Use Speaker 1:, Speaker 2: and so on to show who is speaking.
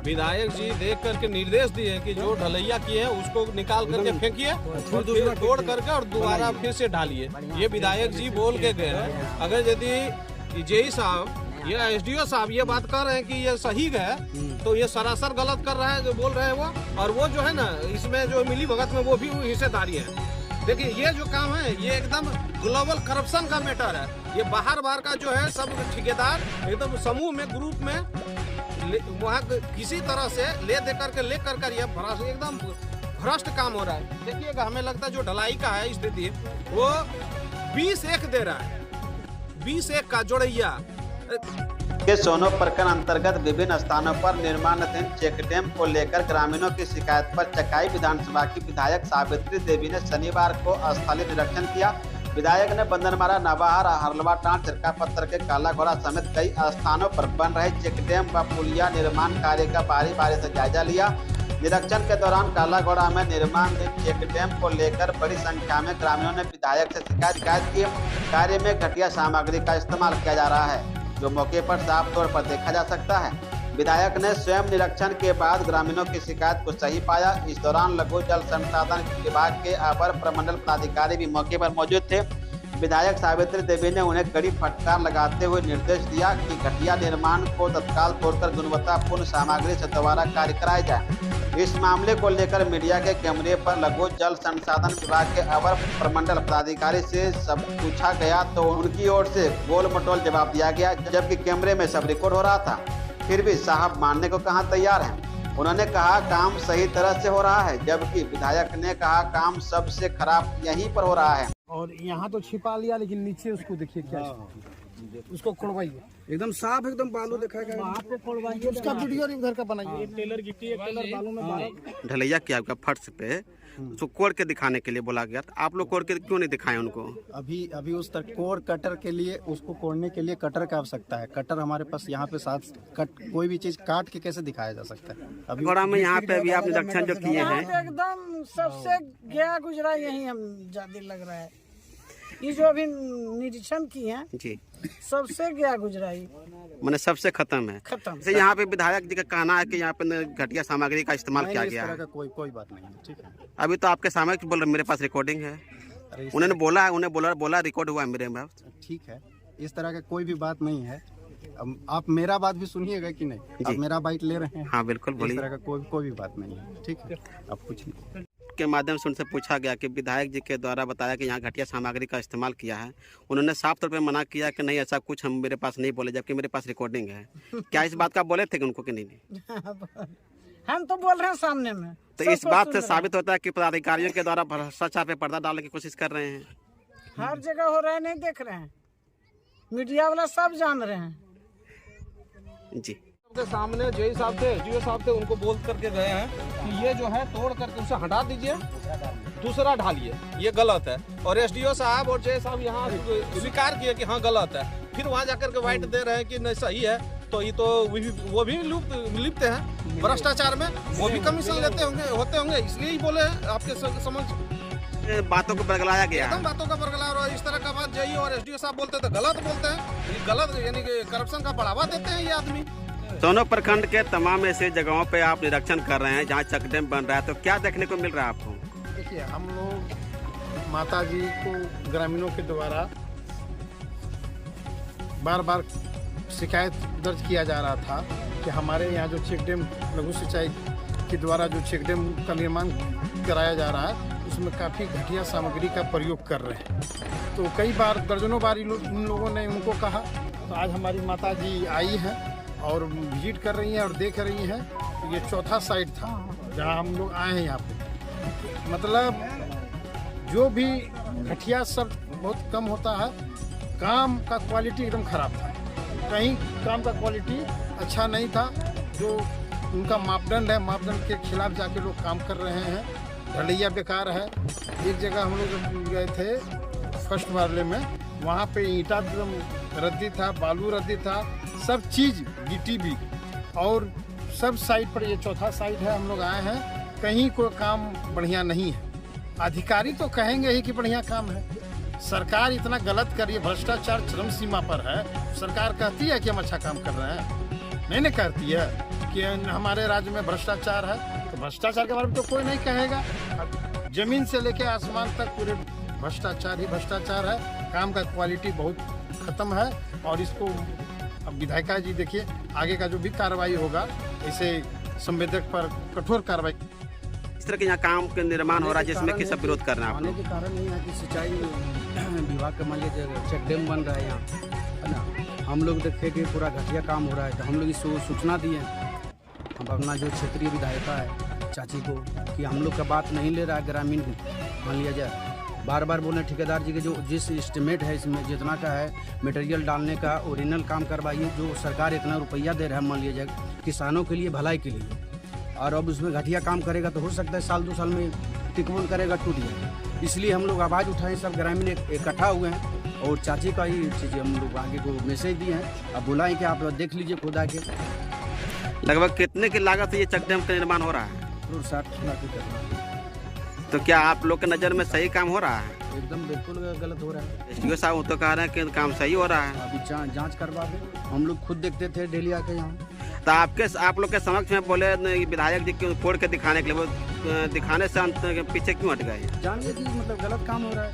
Speaker 1: विधायक जी देख करके निर्देश दिए कि जो ढलैया किए हैं उसको निकाल करके फेंकिए और फिर तोड़ करके और दोबारा फिर से ढालिए। ये विधायक जी बोल के गए हैं। अगर यदि जेई साहब या एसडीओ साहब ये बात कर रहे हैं कि ये सही है, तो ये सरासर गलत कर रहा है जो बोल रहे हैं वो। और वो जो है ना, इसमें जो मिली भगत में वो भी हिस्सेदारी है। देखिए ये जो काम है ये एकदम ग्लोबल करप्शन का मैटर है। ये बाहर का जो है सब ठेकेदार एकदम समूह में ग्रुप में वहाँ किसी तरह से ले कर ये एकदम भ्रष्ट काम हो रहा है। देखिएगा, हमें लगता है जो ढलाई का है स्थिति वो 20 दे रहा है, 20 का जोड़ैया
Speaker 2: के सोनो प्रखंड अंतर्गत विभिन्न स्थानों पर निर्माणाधीन चेक डैम को लेकर ग्रामीणों की शिकायत पर चकाई विधानसभा की विधायक सावित्री देवी ने शनिवार को स्थलीय निरीक्षण किया। विधायक ने बंदनमारा, नवाहार, हरलवा-टांड, चिरकापत्थर के काला घोड़ा समेत कई स्थानों पर बन रहे चेक डैम व पुलिया निर्माण कार्य का बारी से जायजा लिया। निरीक्षण के दौरान काला घोड़ा में निर्माणाधीन चेक डैम को लेकर बड़ी संख्या में ग्रामीणों ने विधायक से शिकायत की। कार्य में घटिया सामग्री का इस्तेमाल किया जा रहा है, जो मौके पर साफ तौर पर देखा जा सकता है। विधायक ने स्वयं निरीक्षण के बाद ग्रामीणों की शिकायत को सही पाया। इस दौरान लघु जल संसाधन विभाग के अपर प्रमंडल पदाधिकारी भी मौके पर मौजूद थे। विधायक सावित्री देवी ने उन्हें कड़ी फटकार लगाते हुए निर्देश दिया कि घटिया निर्माण को तत्काल तोड़कर गुणवत्तापूर्ण सामग्री से दोबारा कार्य कराया जाए। इस मामले को लेकर मीडिया के कैमरे पर लघु जल संसाधन विभाग के अवर प्रमंडल पदाधिकारी से सब पूछा गया तो उनकी ओर से गोल मटोल जवाब दिया गया, जबकि कैमरे में सब रिकॉर्ड हो रहा था। फिर भी साहब मानने को कहाँ तैयार हैं। उन्होंने कहा काम सही तरह से हो रहा है, जबकि विधायक ने कहा काम सबसे खराब यहीं पर हो रहा है।
Speaker 3: और यहाँ तो छिपा लिया, लेकिन नीचे उसको देखिए क्या उसको खोलवाइए, एकदम साफ, एकदम बालू दिखाएगा, वहाँ पे खोलवाइए, उसका वीडियो उधर का बनाइए। एक टेलर गिट्टी, एक टेलर बालू में
Speaker 4: ढलैया किया आपका फर्श पे, उसको कोड़ के दिखाने के लिए बोला गया। तो आप लोग कोड़ के क्यों नहीं दिखाए उनको?
Speaker 5: अभी उस तक कोड़ कटर के लिए, उसको कोड़ने के लिए कटर की आवश्यकता है। कटर हमारे पास यहाँ पे साथ कोई भी चीज काट के कैसे दिखाया जा सकता है।
Speaker 4: अभी घोड़ा में यहाँ पे अभी आप निरीक्षण जो किए हैं,
Speaker 3: एकदम सबसे गया गुजरा यही हम ज्यादा लग रहा है। ये जो अभी निरीक्षण किए हैं
Speaker 4: जी,
Speaker 3: सबसे गया गुजरा ही,
Speaker 4: मैंने सबसे खत्म है।
Speaker 3: खत्म।
Speaker 4: यहाँ पे विधायक जी का कहना है कि यहाँ पे घटिया सामग्री का इस्तेमाल किया गया है।
Speaker 5: कोई बात नहीं है, ठीक है।
Speaker 4: अभी तो आपके सामने बोल रहे मेरे पास रिकॉर्डिंग है, उन्होंने बोला रिकॉर्ड हुआ है मेरे में।
Speaker 5: ठीक है, इस तरह का कोई भी बात नहीं है। अब आप मेरा बात भी सुनिएगा कि नहीं, आप मेरा बाइट ले रहे हैं।
Speaker 4: हाँ बिल्कुल, बोलिए।
Speaker 5: इस तरह का कोई भी बात नहीं है, ठीक है। अब कुछ नहीं
Speaker 4: के माध्यम से उनसे पूछा गया कि विधायक जी के द्वारा बताया कि यहाँ घटिया सामग्री का इस्तेमाल किया है। उन्होंने साफ तौर पे मना किया कि नहीं ऐसा कुछ हम मेरे पास नहीं बोले, जबकि मेरे पास रिकॉर्डिंग है। क्या इस बात का बोले थे कि उनको कि नहीं?
Speaker 3: हम तो बोल रहे हैं सामने में।
Speaker 4: तो इस बात से साबित होता है कि पदाधिकारियों के द्वारा भ्रष्टाचार पे पर्दा डालने की कोशिश कर रहे हैं।
Speaker 3: हर जगह हो रहा है, नहीं देख रहे हैं, मीडिया वाला सब जान रहे हैं।
Speaker 4: जी
Speaker 1: के सामने जेई साहब थे, एसडीओ साहब थे, उनको बोल करके गए हैं कि ये जो है तोड़ करके उसे हटा दीजिए, दूसरा ढालिए, ये गलत है। और एसडीओ साहब और जेई साहब यहाँ स्वीकार किए कि हाँ गलत है। फिर वहाँ जाकर के वाइट दे रहे हैं कि नहीं सही है। तो ये तो वो भी लिप्त हैं भ्रष्टाचार में, वो भी कमीशन लेते होंगे, इसलिए ही बोले आपके समझ
Speaker 4: बातों को बरगलाया गया,
Speaker 1: एकदम बातों का बरगला। और इस तरह का बात जेई और एसडीओ साहब बोलते थे, गलत बोलते हैं, ये गलत यानी कि करप्शन का बढ़ावा देते हैं ये आदमी।
Speaker 4: सोनो प्रखंड के तमाम ऐसे जगहों पे आप निरीक्षण कर रहे हैं जहाँ चेक डैम बन रहा है, तो क्या देखने को मिल रहा है आपको?
Speaker 3: देखिए, हम लोग माता जी को ग्रामीणों के द्वारा बार शिकायत दर्ज किया जा रहा था कि हमारे यहाँ जो चेक डैम लघु सिंचाई के द्वारा जो चेक डैम का निर्माण कराया जा रहा है उसमें काफ़ी घटिया सामग्री का प्रयोग कर रहे हैं। तो कई बार दर्जनों बार इन लोगों ने उनको कहा। तो आज हमारी माता जी आई हैं और विजिट कर रही हैं और देख रही हैं। तो ये चौथा साइट था जहां हम लोग आए हैं यहाँ पे। मतलब जो भी घटिया सब बहुत कम होता है, काम का क्वालिटी एकदम ख़राब था। कहीं काम का क्वालिटी अच्छा नहीं था, जो उनका मापदंड है, मापदंड के खिलाफ जाके लोग काम कर रहे हैं। ढलैया बेकार है। एक जगह हम लोग गए थे फर्स्ट वाले में, वहाँ पे ईंटा एकदम रद्दी था, बालू रद्दी था, सब चीज़ गिट्टी भी। और सब साइड पर ये चौथा साइड है, हम लोग आए हैं, कहीं कोई काम बढ़िया नहीं है। अधिकारी तो कहेंगे ही कि बढ़िया काम है, सरकार इतना गलत कर रही है, भ्रष्टाचार चरम सीमा पर है। सरकार कहती है कि हम अच्छा काम कर रहे हैं, नहीं कहती है कि हमारे राज्य में भ्रष्टाचार है, तो भ्रष्टाचार के बारे में तो कोई नहीं कहेगा। अब जमीन से लेके आसमान तक पूरे भ्रष्टाचार ही भ्रष्टाचार है। काम का क्वालिटी बहुत खत्म है और इसको अब विधायिका जी देखिए आगे का जो भी कार्रवाई होगा इसे संवेदक पर कठोर कार्रवाई।
Speaker 4: इस तरह के यहाँ काम के निर्माण हो रहा है जिसमें कि सब विरोध कर रहे हैं आप
Speaker 6: आने
Speaker 4: लोग।
Speaker 6: के कारण नहीं है कि सिंचाई विभाग का मान लीजिए चेक डैम बन रहा है यहाँ, है ना। हम लोग देखे कि पूरा घटिया काम हो रहा है, तो हम लोग इसको सूचना दिए। हम अपना जो क्षेत्रीय विधायिका है चाची को कि हम लोग का बात नहीं ले रहा है ग्रामीण, मान लिया जाए बार बार बोले ठेकेदार जी के जो जिस एस्टिमेट है इसमें जितना का है मटेरियल डालने का ओरिजिनल काम करवाइए, जो सरकार इतना रुपया दे रहा है मान लिया जाए किसानों के लिए भलाई के लिए, और अब उसमें घटिया काम करेगा तो हो सकता है साल 2 साल में टिकवन करेगा टूट जाए। इसलिए हम लोग आवाज़ उठाए, सब ग्रामीण इकट्ठा हुए हैं और चाची का ही चीज़ें हम लोग आगे को मैसेज दिए हैं। अब बोला है कि आप देख लीजिए खुद आके।
Speaker 4: लगभग कितने की लागत से ये चेक डैम का निर्माण हो रहा है?
Speaker 6: करोड़ 60 लाख रुपये करना।
Speaker 4: तो क्या आप लोग के नज़र में सही काम हो रहा है?
Speaker 6: एकदम बिल्कुल गलत हो रहा है।
Speaker 4: एसडीओ साहब तो कह रहे हैं कि काम सही हो रहा है।
Speaker 6: अभी जांच करवा दे, हम लोग खुद देखते थे डेली आके यहाँ।
Speaker 4: तो आप लोग के समक्ष में बोले विधायक जी को फोड़ के दिखाने के लिए, वो दिखाने से पीछे क्यों हट गए?
Speaker 6: जानिए कि मतलब गलत काम हो रहा है।